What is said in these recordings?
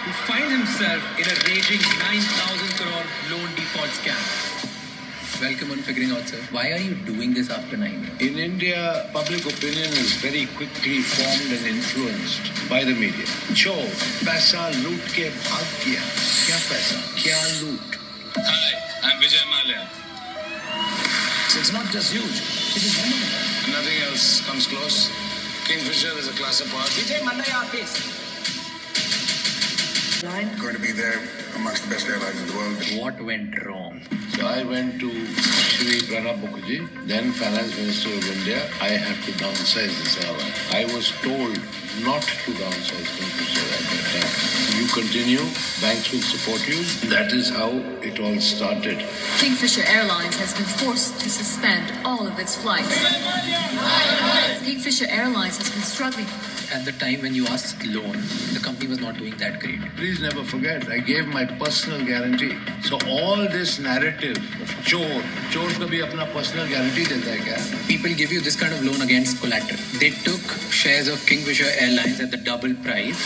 who finds himself in a raging 9,000 crore loan default scam. Welcome on Figuring Out, sir. Why are you doing this after 9 years? In India, public opinion is very quickly formed and influenced by the media. चोर पैसा लूट के भाग गया. क्या पैसा? क्या लूट? Hi, I'm Vijay Mallya. It's not just huge. It is phenomenal. Nothing else comes close. Kingfisher is a class apart. Vijay Mallya, please. Going to be there amongst the best airlines in the world. What went wrong? So I went to Shri Pranab Mukherjee, then Finance Minister of India. I have to downsize this airline. I was told not to downsize Kingfisher at that time. You continue, banks will support you. That is how it all started. Kingfisher Airlines has been forced to suspend all of its flights. Kingfisher Airlines has been struggling. At the time when you asked loan, the company was not doing that great. Please never forget, I gave my personal guarantee. So all this narrative of चोर कभी अपना personal guarantee देता है क्या? People give you this kind of loan against collateral. They took shares of Kingfisher Airlines at the double price.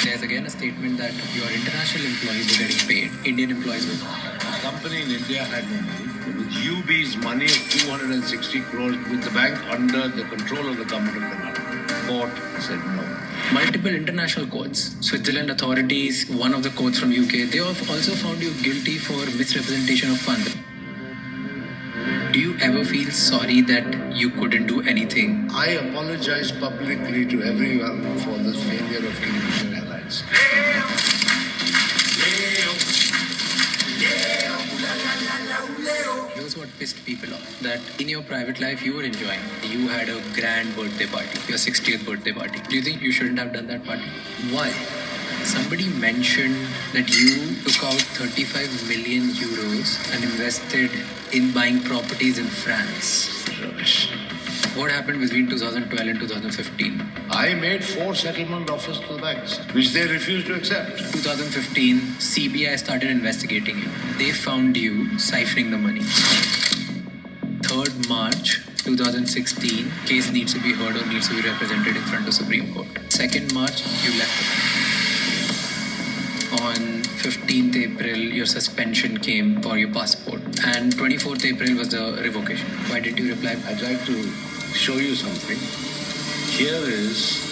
There's again a statement that your international employees were getting paid, Indian employees were not. The company in India had no money. With UB's money of 260 crores with the bank under the control of the government of Karnataka. Court said no. Multiple international courts, Switzerland authorities, one of the courts from UK, they have also found you guilty for misrepresentation of funds. Do you ever feel sorry that you couldn't do anything? I apologize publicly to everyone for the failure of Kingfisher Airlines. Here's what pissed people off. That in your private life you were enjoying. You had a grand birthday party, your 60th birthday party. Do you think you shouldn't have done that party? Why? Somebody mentioned that you took out 35 million euros and invested in buying properties in France. Rubbish. What happened between 2012 and 2015? I made 4 settlement offers to the banks, which they refused to accept. 2015, CBI started investigating you. They found you siphoning the money. 3rd March 2016, case needs to be heard or needs to be represented in front of Supreme Court. 2nd March, you left the bank. On 15th April, your suspension came for your passport. And 24th April was the revocation. Why didn't you reply? I'd like to show you something. Here is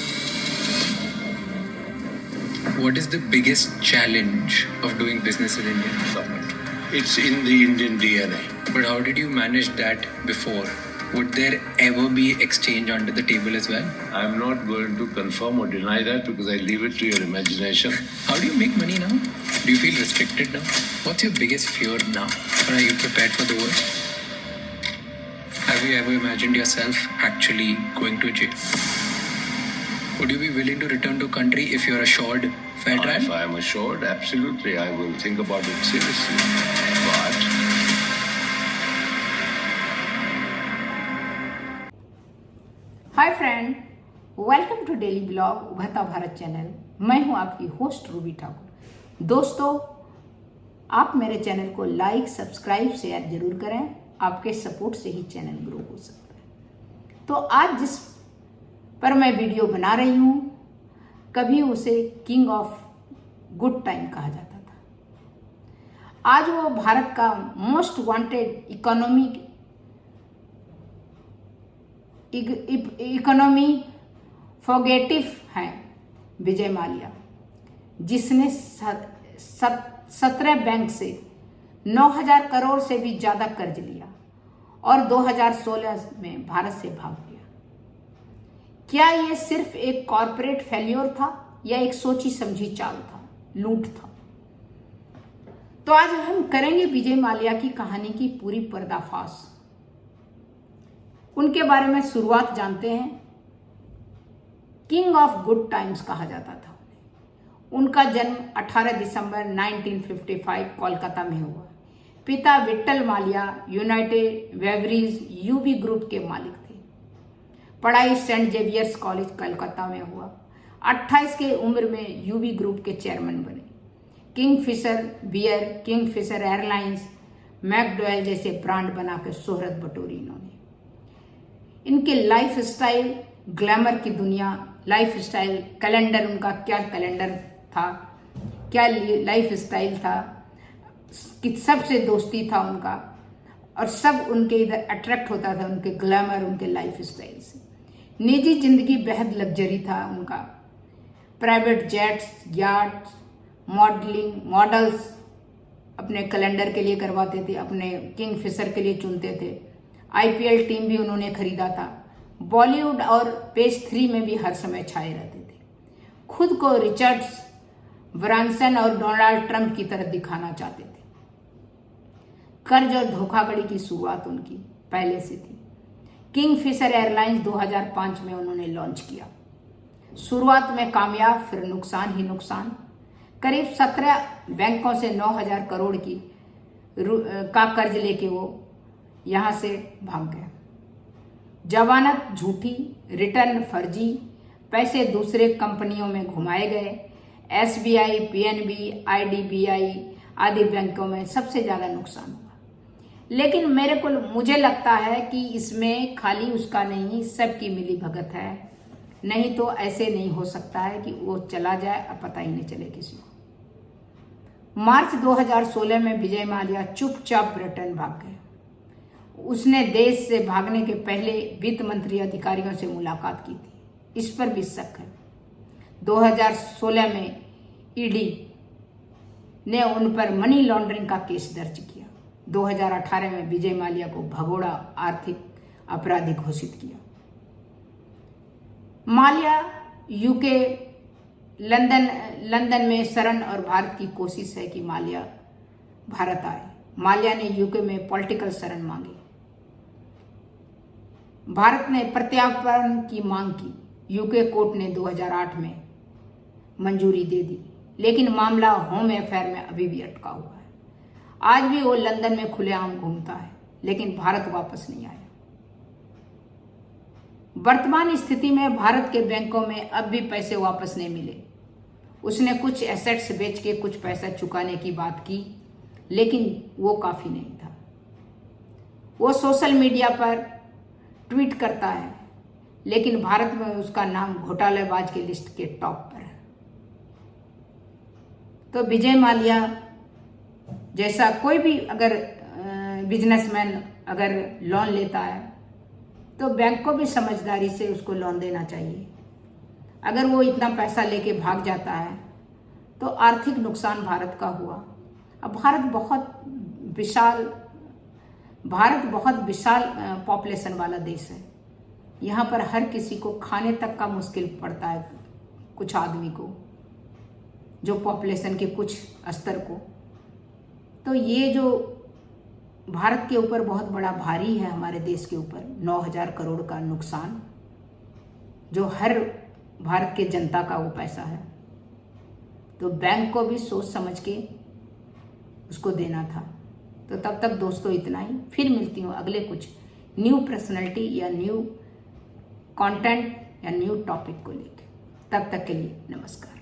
What is the biggest challenge of doing business in India? government. It's in the Indian DNA. But how did you manage that before? Would there ever be exchange under the table as well? I'm not going to confirm or deny that because I leave it to your imagination. How do you make money now? Do you feel restricted now? What's your biggest fear now? Or are you prepared for the worst? Have you ever imagined yourself actually going to jail? Would you be willing to return to country if you're assured fair If trial? I am assured, absolutely, I will think about it seriously. But hi friend, welcome to daily blog Ubharta Bharat channel. मैं हूं आपकी host Ruby Thakur. दोस्तों, आप मेरे channel को like, subscribe, share जरूर करें। आपके सपोर्ट से ही चैनल ग्रो हो सकता है। तो आज जिस पर मैं वीडियो बना रही हूं, कभी उसे किंग ऑफ गुड टाइम कहा जाता था। आज वो भारत का मोस्ट वांटेड इकोनॉमी फॉगेटिव हैं विजय माल्या, जिसने 17 बैंक से 9,000 करोड़ से भी ज़्यादा कर्ज लिया और 2016 में भारत से भाग गया। क्या ये सिर्फ एक कॉरपोरेट फेल्योर था या एक सोची समझी चाल था, लूट था? तो आज हम करेंगे विजय माल्या की कहानी की पूरी पर्दाफाश। उनके बारे में शुरुआत जानते हैं। किंग ऑफ गुड टाइम्स कहा जाता था उन्हें। उनका जन्म 18 दिसंबर 1955 कोलकाता में हुआ। पिता Vitthal Mallya United Breweries UB group के मालिक थे। पढ़ाई सेंट जेवियर्स कॉलेज कोलकाता में हुआ। 28 की उम्र में यूबी ग्रुप के चेयरमैन बने। Kingfisher beer, Kingfisher airlines, McDowell जैसे ब्रांड बनाकर शोहरत बटोरी इन्होंने। इनके लाइफ स्टाइल ग्लैमर की दुनिया लाइफ स्टाइल कैलेंडर, उनका क्या कैलेंडर था, क्या लाइफ स्टाइल था, कि सबसे दोस्ती था उनका, और सब उनके इधर अट्रैक्ट होता था उनके ग्लैमर, उनके लाइफ स्टाइल से। निजी जिंदगी बेहद लग्जरी था उनका, प्राइवेट जेट्स, याट्स, मॉडल्स अपने कैलेंडर के लिए करवाते थे, अपने किंगफिशर के लिए चुनते थे। आईपीएल टीम भी उन्होंने खरीदा था। बॉलीवुड और पेज 3 में भी हर समय छाए रहते थे। खुद को रिचर्ड्स ब्रांसन और डोनाल्ड ट्रंप की तरह दिखाना चाहते थे। कर्ज और धोखाधड़ी की शुरुआत उनकी पहले से थी। किंगफिशर एयरलाइंस 2005 में उन्होंने लॉन्च किया। शुरुआत में कामयाब, फिर नुकसान ही नुकसान। करीब 17 बैंकों से 9,000 करोड़ का कर्ज लेके वो यहाँ से भाग गया। जमानत झूठी, रिटर्न फर्जी, पैसे दूसरे कंपनियों में घुमाए गए। एसबीआई, पीएनबी, आईडीबीआई आदि बैंकों में सबसे ज़्यादा नुकसान हुआ। लेकिन मुझे लगता है कि इसमें खाली उसका नहीं, सबकी मिली भगत है। नहीं तो ऐसे नहीं हो सकता है कि वो चला जाए और पता ही नहीं चले किसी को। मार्च 2016 में विजय माल्या चुपचाप ब्रिटेन भाग गए। उसने देश से भागने के पहले वित्त मंत्री अधिकारियों से मुलाकात की थी, इस पर भी शक है। 2016 में ईडी ने उन पर मनी लॉन्ड्रिंग का केस दर्ज किया। 2018 में विजय माल्या को भगोड़ा आर्थिक अपराधी घोषित किया। माल्या यूके लंदन में शरण, और भारत की कोशिश है कि माल्या भारत आए। माल्या ने यूके में पॉलिटिकल शरण मांगी। भारत ने प्रत्यार्पण की मांग की। यूके कोर्ट ने 2008 में मंजूरी दे दी, लेकिन मामला होम अफेयर में अभी भी अटका हुआ है। आज भी वो लंदन में खुलेआम घूमता है, लेकिन भारत वापस नहीं आया। वर्तमान स्थिति में भारत के बैंकों में अब भी पैसे वापस नहीं मिले। उसने कुछ एसेट्स बेच के कुछ पैसा चुकाने की बात की, लेकिन वो काफ़ी नहीं था। वो सोशल मीडिया पर ट्वीट करता है, लेकिन भारत में उसका नाम घोटालेबाज की लिस्ट के टॉप पर है। तो विजय माल्या जैसा कोई भी अगर बिजनेसमैन अगर लोन लेता है तो बैंक को भी समझदारी से उसको लोन देना चाहिए। अगर वो इतना पैसा लेके भाग जाता है तो आर्थिक नुकसान भारत का हुआ। अब भारत बहुत विशाल पॉपुलेशन वाला देश है। यहाँ पर हर किसी को खाने तक का मुश्किल पड़ता है, कुछ आदमी को, जो पॉपुलेशन के कुछ स्तर को। तो ये जो भारत के ऊपर बहुत बड़ा भारी है, हमारे देश के ऊपर 9,000 करोड़ का नुकसान, जो हर भारत के जनता का वो पैसा है। तो बैंक को भी सोच समझ के उसको देना था। तो तब तक दोस्तों इतना ही। फिर मिलती हूँ अगले कुछ न्यू पर्सनैलिटी या न्यू कंटेंट या न्यू टॉपिक को लेकर। तब तक के लिए नमस्कार।